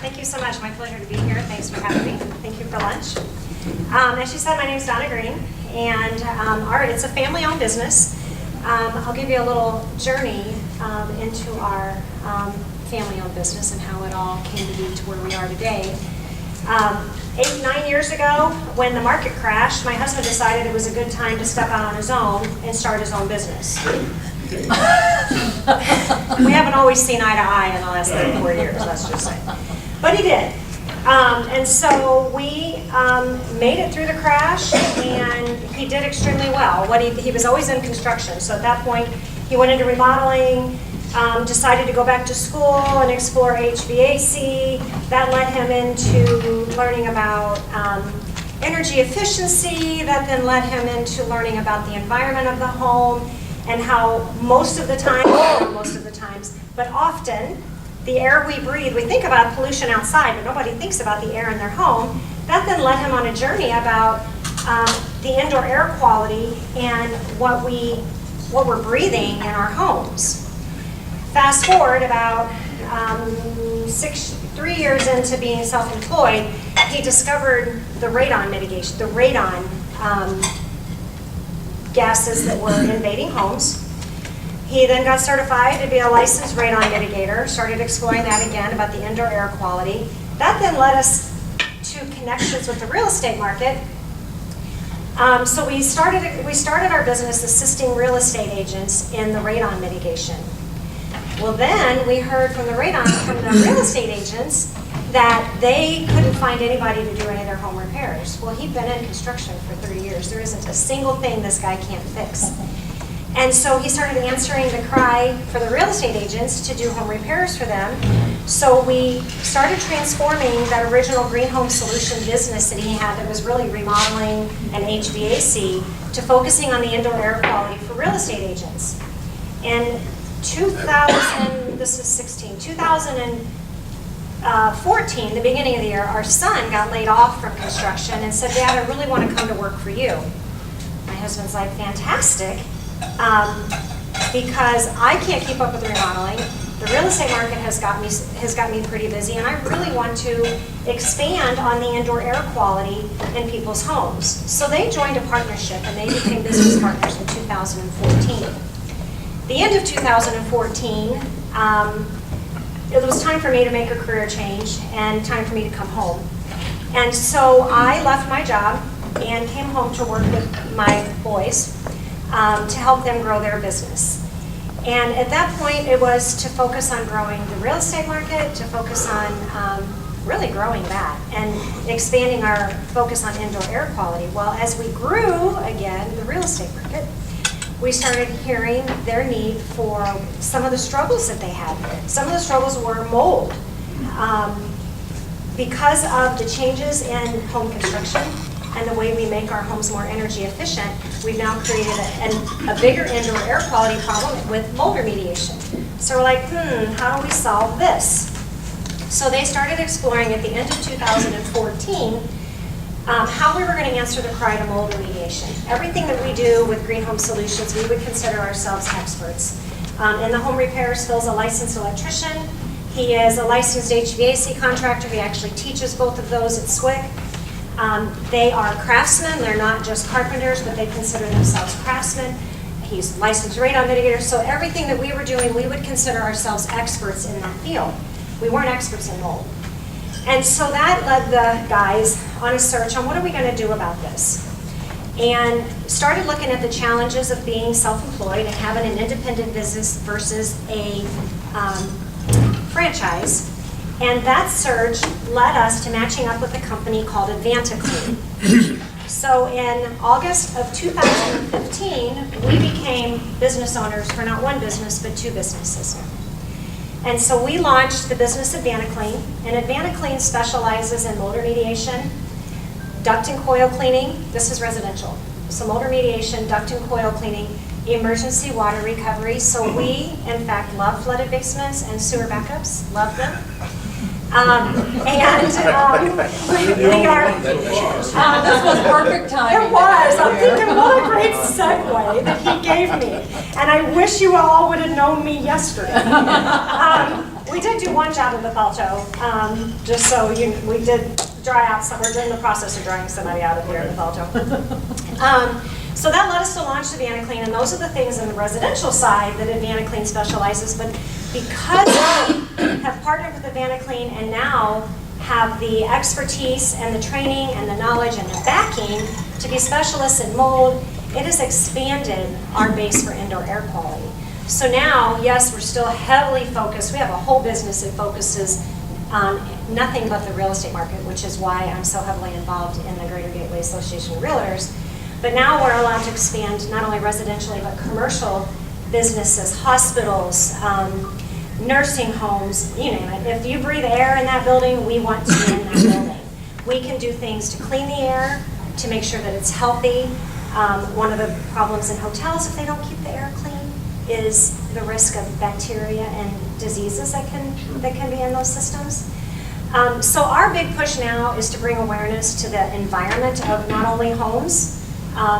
Thank you so much. My pleasure to be here. Thanks for having me. Thank you for lunch. As she said, my name is Donna Green, and it's a family-owned business. I'll give you a little journey into our family-owned business and how it all came to be to where we are today. 8-9 years ago, when the market crashed, my husband decided it was a good time to step out on his own and start his own business. We haven't always seen eye to eye in the last 34 years, let's just say. But he did. And so we made it through the crash, and he did extremely well. He was always in construction, so at that point, he went into remodeling, decided to go back to school and explore HVAC. That led him into learning about energy efficiency. That then led him into learning about the environment of the home and how most of the time, not most of the times, but often, the air we breathe, we think about pollution outside, but nobody thinks about the air in their home. That then led him on a journey about the indoor air quality and what we're breathing in our homes. Fast forward about 3 years into being self-employed, he discovered the radon mitigation, the radon gases that were invading homes. He then got certified to be a licensed radon mitigator, started exploring that again about the indoor air quality. That then led us to connections with the real estate market. So we started our business assisting real estate agents in the radon mitigation. Well, then we heard from the real estate agents that they couldn't find anybody to do any of their home repairs. Well, he'd been in construction for 30 years. There isn't a single thing this guy can't fix. And so he started answering the cry for the real estate agents to do home repairs for them. So we started transforming that original Green Home Solution business that he had that was really remodeling and HVAC to focusing on the indoor air quality for real estate agents. In 2014, the beginning of the year, our son got laid off from construction and said, "Dad, I really want to come to work for you." My husband's like, "Fantastic. Because I can't keep up with remodeling. The real estate market has got me pretty busy, and I really want to expand on the indoor air quality in people's homes." So they joined a partnership, and they became business partners in 2014. The end of 2014, it was time for me to make a career change and time for me to come home. And so I left my job and came home to work with my boys to help them grow their business. And at that point, it was to focus on growing the real estate market, to focus on really growing that and expanding our focus on indoor air quality. Well, as we grew, again, the real estate market, we started hearing their need for some of the struggles that they had. Some of the struggles were mold. Because of the changes in home construction and the way we make our homes more energy efficient, we've now created a bigger indoor air quality problem with mold remediation. So we're like, how do we solve this? So they started exploring at the end of 2014 how we were going to answer the cry to mold remediation. Everything that we do with Green Home Solutions, we would consider ourselves experts. In the home repairs, Phil's a licensed electrician. He is a licensed HVAC contractor. He actually teaches both of those at SWIC. They are craftsmen. They're not just carpenters, but they consider themselves craftsmen. He's licensed radon mitigator. So everything that we were doing, we would consider ourselves experts in that field. We weren't experts in mold. And so that led the guys on a search on what are we going to do about this. And started looking at the challenges of being self-employed and having an independent business versus a franchise. And that search led us to matching up with a company called Advanta. So in August of 2015, we became business owners for not one business, but two businesses. And so we launched the business Advanta, and Advanta specializes in mold remediation, duct and coil cleaning. This is residential. So mold remediation, duct and coil cleaning, emergency water recovery. So we, in fact, love flooded basements and sewer backups, love them. We are. This was perfect timing. It was. I'm thinking, what a great segue that he gave me. And I wish you all would have known me yesterday. We did do one job in Bethalto, just so we did dry out some, we're in the process of drying somebody out of here in Bethalto. So that led us to launch Advanta Clean, and those are the things in the residential side that Advanta Clean specializes, but because we have partnered with Advanta Clean and now have the expertise and the training and the knowledge and the backing to be specialists in mold, it has expanded our base for indoor air quality. So now, yes, we're still heavily focused. We have a whole business that focuses on nothing but the real estate market, which is why I'm so heavily involved in the Greater Gateway Association of Realtors. But now we're allowed to expand not only residentially, but commercial businesses, hospitals, nursing homes, you name it. If you breathe air in that building, we want to be in that building. We can do things to clean the air, to make sure that it's healthy. One of the problems in hotels, if they don't keep the air clean, is the risk of bacteria and diseases that can be in those systems. So our big push now is to bring awareness to the environment of not only homes.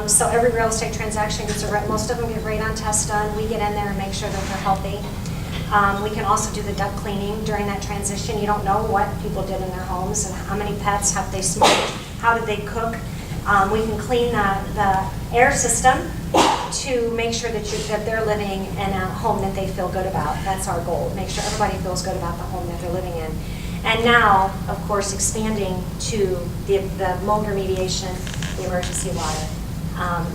So every real estate transaction gets most of them get radon tests done. We get in there and make sure that they're healthy. We can also do the duct cleaning during that transition. You don't know what people did in their homes and how many pets have they smoked, how did they cook. We can clean the air system to make sure that they're living in a home that they feel good about. That's our goal, make sure everybody feels good about the home that they're living in. And now, of course, expanding to the mold remediation, the emergency water,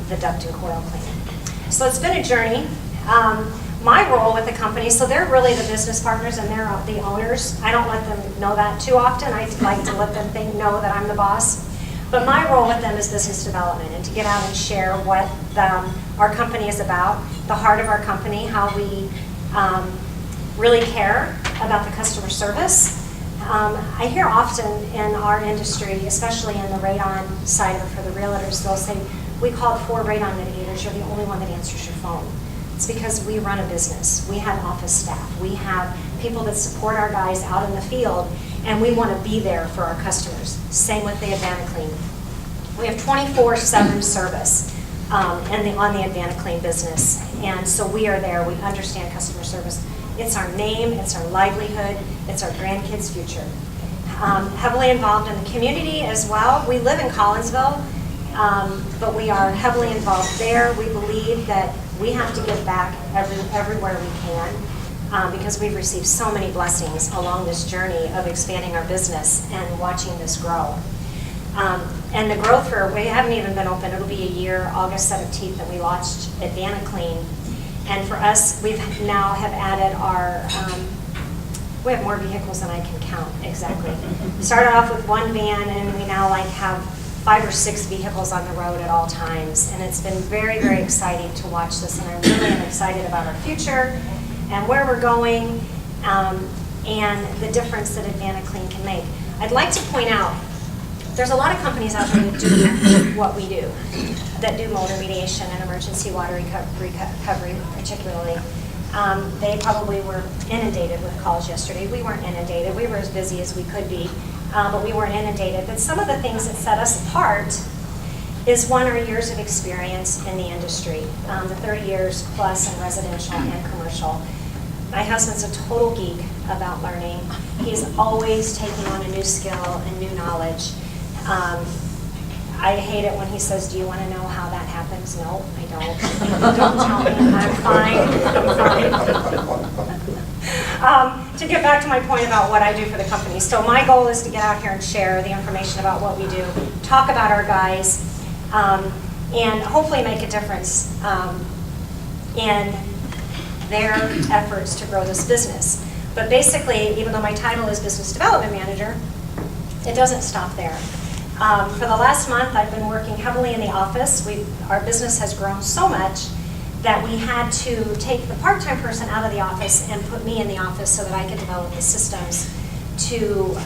the duct and coil cleaning. So it's been a journey. My role with the company, so they're really the business partners and they're the owners. I don't let them know that too often. I like to let them know that I'm the boss. But my role with them is business development and to get out and share what our company is about, the heart of our company, how we really care about the customer service. I hear often in our industry, especially in the radon side of it for the realtors, they'll say, we called 4 radon mitigators, you're the only one that answers your phone. It's because we run a business. We have office staff. We have people that support our guys out in the field, and we want to be there for our customers. Same with the Advanta Clean. We have 24/7 service on the Advanta Clean business, and so we are there. We understand customer service. It's our name, it's our livelihood, it's our grandkids' future. Heavily involved in the community as well. We live in Collinsville, but we are heavily involved there. We believe that we have to give back everywhere we can because we've received so many blessings along this journey of expanding our business and watching this grow. And the growth we haven't even been open. It'll be a year, August 17th, that we launched Advanta Clean. And for us, we've now have added we have more vehicles than I can count exactly. We started off with 1 van, and we now have 5 or 6 vehicles on the road at all times. And it's been very, very exciting to watch this, and I really am excited about our future and where we're going and the difference that Advanta Clean can make. I'd like to point out, there's a lot of companies out there that do what we do, that do mold remediation and emergency water recovery particularly. They probably were inundated with calls yesterday. We weren't inundated. We were as busy as we could be, but we weren't inundated. But some of the things that set us apart is one, our years of experience in the industry, the 30 years plus in residential and commercial. My husband's a total geek about learning. He's always taking on a new skill and new knowledge. I hate it when he says, do you want to know how that happens? No, I don't. Don't tell me. I'm fine. To get back to my point about what I do for the company. So my goal is to get out here and share the information about what we do, talk about our guys, and hopefully make a difference in their efforts to grow this business. But basically, even though my title is Business Development Manager, it doesn't stop there. For the last month, I've been working heavily in the office. Our business has grown so much that we had to take the part-time person out of the office and put me in the office so that I could develop the systems to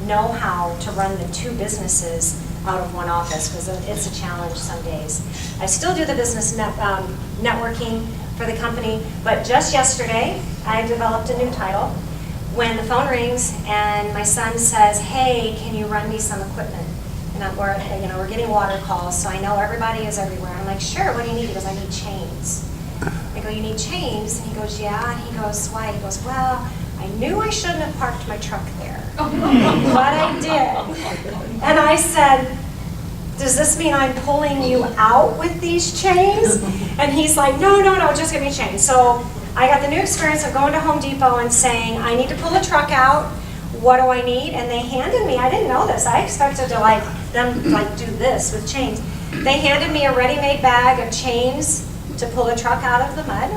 know how to run the 2 businesses out of one office, because it's a challenge some days. I still do the business networking for the company, but just yesterday, I developed a new title. When the phone rings and my son says, hey, can you run me some equipment? And we're getting water calls, so I know everybody is everywhere. I'm like, sure, what do you need? He goes, I need chains. I go, you need chains? And he goes, yeah. And he goes, why? He goes, well, I knew I shouldn't have parked my truck there, but I did. And I said, does this mean I'm pulling you out with these chains? And he's like, no, just give me chains. So I got the new experience of going to Home Depot and saying, I need to pull a truck out. What do I need? And they handed me, I didn't know this, I expected to them do this with chains. They handed me a ready-made bag of chains to pull the truck out of the mud.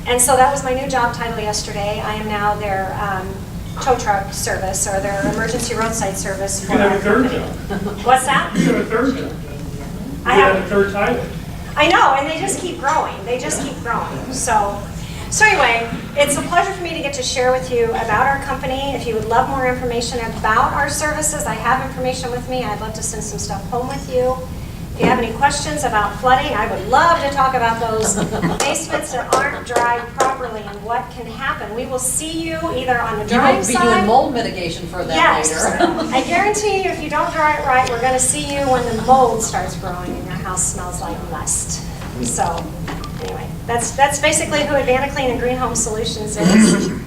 And so that was my new job title yesterday. I am now their tow truck service or their emergency roadside service. You could have a third job. What's that? You could have a third job. You I have have a third title. I know, and they just keep growing. They just keep growing. So anyway, it's a pleasure for me to get to share with you about our company. If you would love more information about our services, I have information with me. I'd love to send some stuff home with you. If you have any questions about flooding, I would love to talk about those basements that aren't dried properly and what can happen. We will see you either on the You drying might be side. doing mold mitigation for that Yes, later. I guarantee you, if you don't dry it right, we're going to see you when the mold starts growing and your house smells like must. So, anyway, that's basically who Advanta Clean and Green Home Solutions is.